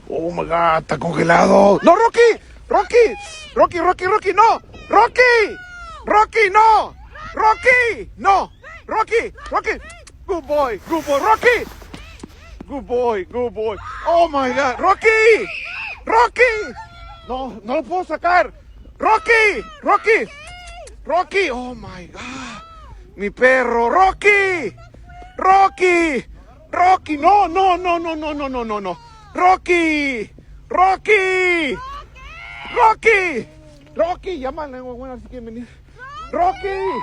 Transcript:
Oh my God, está congelado. No, Rocky, Rocky, Rocky, Rocky, Rocky, no, Rocky, Rocky, no, Rocky, no, Rocky, Rocky. Good boy, Rocky. Good boy. Oh my God, Rocky, Rocky. No, no lo puedo sacar. Rocky, Rocky, Rocky. Oh my God, mi perro, Rocky, Rocky, Rocky. No, no, no, no, no, no, no, no, no. Rocky, Rocky, Rocky, Rocky. Llama a la buena si quieren venir. Rocky.